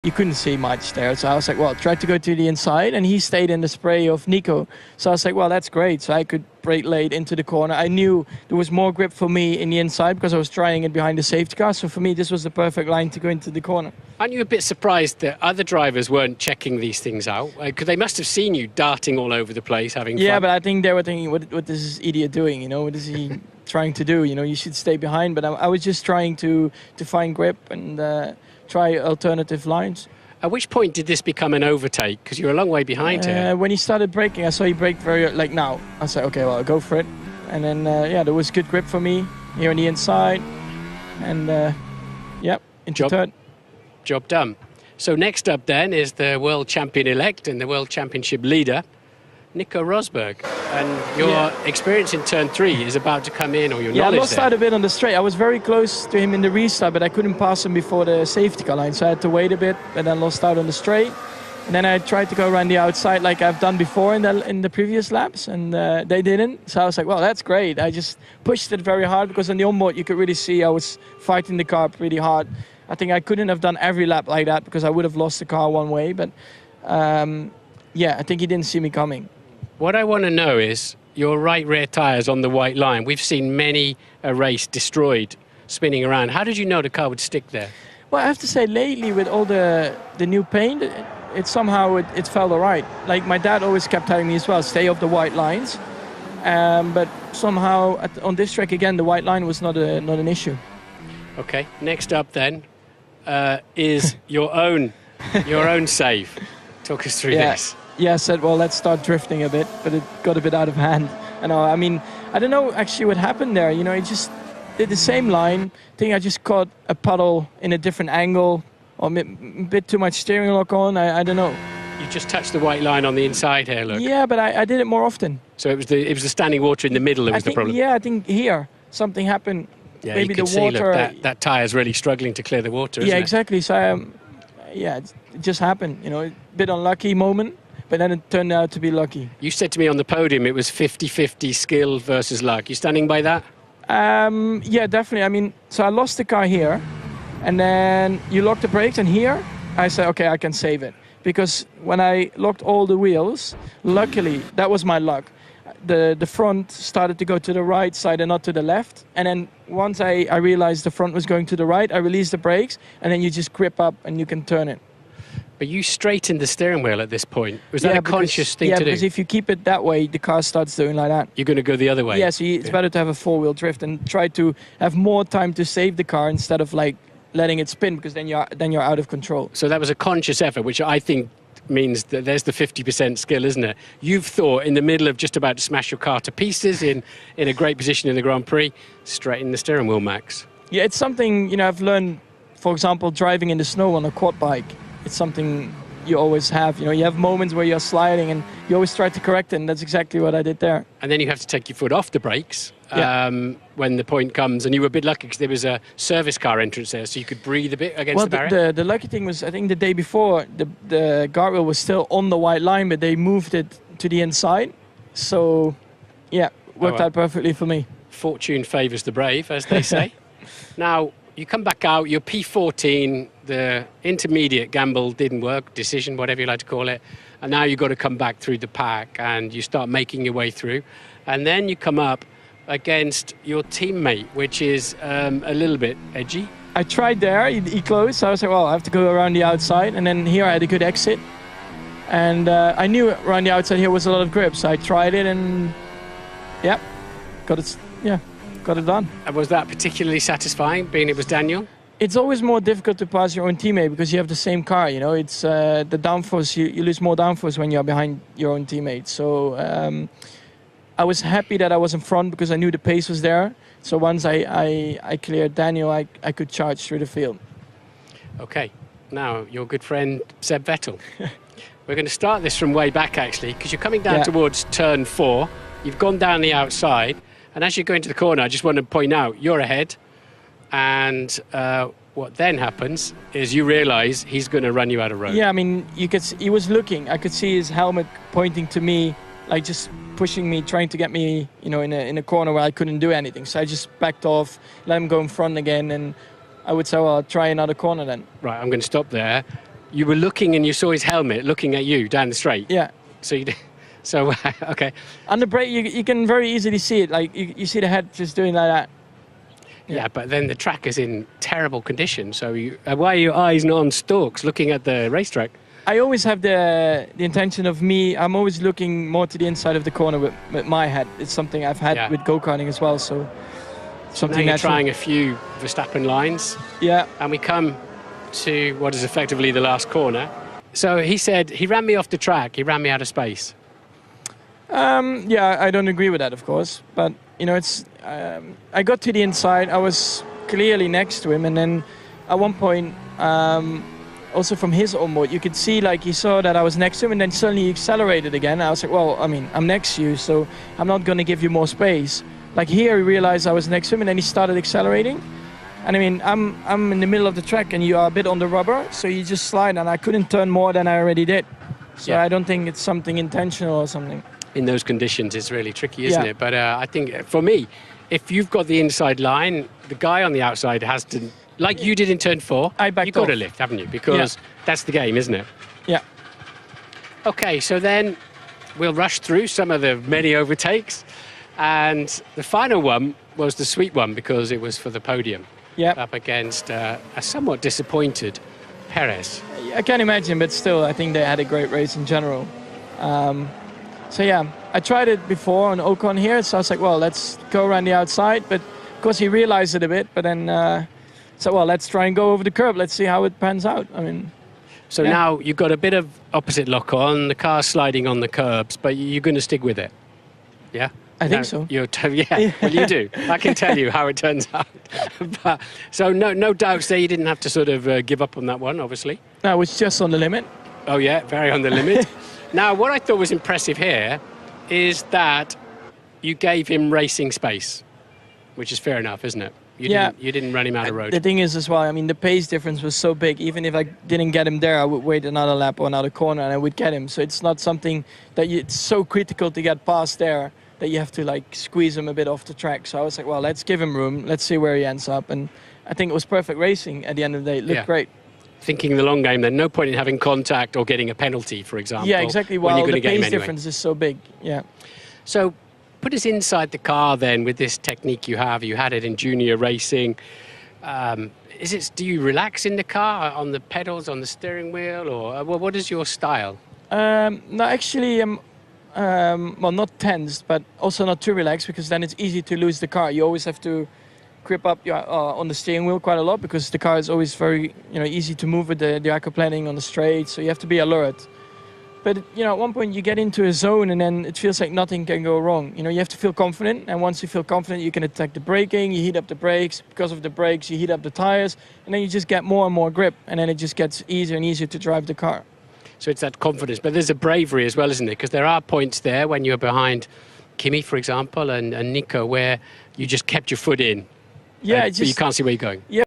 you couldn't see much there. So I was like, well, try to go to the inside, and he stayed in the spray of Nico. So I was like, well, that's great. So I could brake late into the corner. I knew there was more grip for me in the inside because I was trying it behind the safety car. So for me, this was the perfect line to go into the corner. Aren't you a bit surprised that other drivers weren't checking these things out? Because they must have seen you darting all over the place, having fun. Yeah, but I think they were thinking, what is this idiot doing? You know, what is he trying to do? You know, you should stay behind. But I was just trying to find grip and try alternative lines. At which point did this become an overtake? Because you're a long way behind here. When he started braking, I saw he braked very, like now. I said, okay, well, I'll go for it. And then, yeah, there was good grip for me here on the inside. And, yep, into third. Job done. So next up then is the world champion-elect and the world championship leader, Nico Rosberg. And your experience in turn 3 is about to come in, or your knowledge I lost out a bit on the straight. I was very close to him in the restart, but I couldn't pass him before the safety car line, so I had to wait a bit, but then lost out on the straight. And then I tried to go around the outside like I've done before in the previous laps, and they didn't. So I was like, well, that's great. I just pushed it very hard because on the onboard you could really see I was fighting the car pretty hard. I think I couldn't have done every lap like that because I would have lost the car one way, but yeah, I think he didn't see me coming. What I want to know is your right rear tyres on the white line. We've seen many a race destroyed, spinning around. How did you know the car would stick there? Well, I have to say lately with all the new paint, it somehow it felt all right. Like my dad always kept telling me as well, stay off the white lines. But somehow on this track again, the white line was not an issue. Okay, next up then is your own save. Talk us through this. Yeah, I said, well, let's start drifting a bit, but it got a bit out of hand. I mean, I don't know actually what happened there. You know, it just did the same line. I think I just caught a puddle in a different angle, or a bit too much steering lock on. I don't know. You just touched the white line on the inside here, look. Yeah, but I did it more often. So it was the standing water in the middle that was the problem? Yeah, I think here something happened. Yeah, maybe you can the water. See, look, that tyre's really struggling to clear the water, isn't it? Yeah, exactly. So, yeah, it just happened. You know, a bit unlucky moment, but then it turned out to be lucky. You said to me on the podium it was 50-50 skill versus luck. You standing by that? Yeah, definitely. I mean, so I lost the car here, and then you lock the brakes, and here I said, okay, I can save it. Because when I locked all the wheels, luckily, that was my luck. The front started to go to the right side and not to the left. And then once I realized the front was going to the right, I released the brakes, and then you just grip up and you can turn it. But you straightened the steering wheel at this point. Was that a conscious thing to do? Yeah, because if you keep it that way, the car starts doing like that. You're going to go the other way? Yeah, so it's better to have a four-wheel drift and try to have more time to save the car instead of like letting it spin, because then you're out of control. So that was a conscious effort, which I think means that there's the 50% skill, isn't it? You've thought in the middle of just about to smash your car to pieces in a great position in the Grand Prix, straighten the steering wheel, Max. Yeah, it's something, you know, I've learned, for example, driving in the snow on a quad bike. It's something you always have. You know, you have moments where you're sliding and you always try to correct it, and that's exactly what I did there. And then you have to take your foot off the brakes when the point comes, and you were a bit lucky because there was a service car entrance there, so you could breathe a bit against the barrier. The lucky thing was, I think the day before, the guardrail was still on the white line, but they moved it to the inside. So, yeah, worked out perfectly for me. Fortune favours the brave, as they say. Now, you come back out, you're P14, the intermediate gamble didn't work, decision, whatever you like to call it, and now you've got to come back through the pack and you start making your way through, and then you come up against your teammate, which is a little bit edgy. I tried there, he closed, so I was like, well, I have to go around the outside, and then here I had a good exit, and I knew around the outside here was a lot of grip, so I tried it, and got it done. And was that particularly satisfying, being it was Daniel? It's always more difficult to pass your own teammate because you have the same car, you know. It's the downforce, you lose more downforce when you're behind your own teammate. So I was happy that I was in front because I knew the pace was there. So once I cleared Daniel, I could charge through the field. Okay, now your good friend Seb Vettel. We're going to start this from way back, actually, because you're coming down towards turn 4. You've gone down the outside. And as you go into the corner, I just want to point out, you're ahead. And what then happens is you realise he's going to run you out of road. Yeah, I mean, he was looking. I could see his helmet pointing to me, like just pushing me, trying to get me, you know, in a corner where I couldn't do anything. So I just backed off, let him go in front again, and I would say, well, I'll try another corner then. Right, I'm going to stop there. you were looking and you saw his helmet looking at you down the straight. Yeah. So okay. On the brake, you can very easily see it. Like you see the head just doing like that. Yeah, but then the track is in terrible condition. So why are your eyes not on stalks looking at the racetrack? I always have the intention of I'm always looking more to the inside of the corner with my head. It's something I've had with go-karting as well. So something now you're trying a few Verstappen lines. Yeah. And we come to what is effectively the last corner. So he said he ran me off the track. He ran me out of space. Yeah, I don't agree with that, of course. But, it's I got to the inside. I was clearly next to him. And then at one point, also from his onboard, you could see, like, he saw that I was next to him. And then suddenly he accelerated again. I was like, well, I mean, I'm next to you, so I'm not going to give you more space. Like here, he realized I was next to him, and then he started accelerating. And I mean, I'm in the middle of the track, and you are a bit on the rubber, so you just slide, and I couldn't turn more than I already did. So I don't think it's something intentional or something. In those conditions, it's really tricky, isn't it? But I think, for me, if you've got the inside line, the guy on the outside has to, like you did in turn 4, you've got to lift, haven't you? Because that's the game, isn't it? Yeah. Okay, so then we'll rush through some of the many overtakes. And the final one was the sweet one because it was for the podium. Yeah. Up against a somewhat disappointed Perez. I can imagine, but still, I think they had a great race in general. So yeah, I tried it before on Ocon here, so I was like, well, let's go around the outside. But of course, he realized it a bit. But then, so well, let's try and go over the curb. Let's see how it pans out. I mean. So now you've got a bit of opposite lock on. The car's sliding on the curbs, but you're going to stick with it. Yeah. I think so. Well, you do. I can tell you how it turns out. But, so no doubts there. You didn't have to sort of give up on that one, obviously. No, it was just on the limit. Oh, yeah, very on the limit. Now, what I thought was impressive here is that you gave him racing space, which is fair enough, isn't it? You didn't run him out of road. The thing is as well, I mean, the pace difference was so big. Even if I didn't get him there, I would wait another lap or another corner and I would get him. So it's not something that it's so critical to get past there that you have to like squeeze him a bit off the track. So I was like, well, let's give him room. Let's see where he ends up. And I think it was perfect racing at the end of the day. It looked great. Thinking the long game, then no point in having contact or getting a penalty, for example. Yeah, exactly. Well, the pace difference is so big. Yeah. So put us inside the car then with this technique you have. You had it in junior racing. Do you relax in the car on the pedals, on the steering wheel, or what is your style? No, actually, well, not tense, but also not too relaxed, because then it's easy to lose the car. You always have to grip up your, on the steering wheel quite a lot, because the car is always very easy to move with the aquaplaning on the straight, so you have to be alert. But at one point you get into a zone and then it feels like nothing can go wrong. You have to feel confident, and once you feel confident you can attack the braking, you heat up the brakes. Because of the brakes you heat up the tires, and then you just get more and more grip, and then it just gets easier and easier to drive the car. So it's that confidence, but there's a bravery as well, isn't it? Because there are points there when you're behind Kimi, for example, and Nico, where you just kept your foot in. Yeah, but you can't see where you're going. Yeah.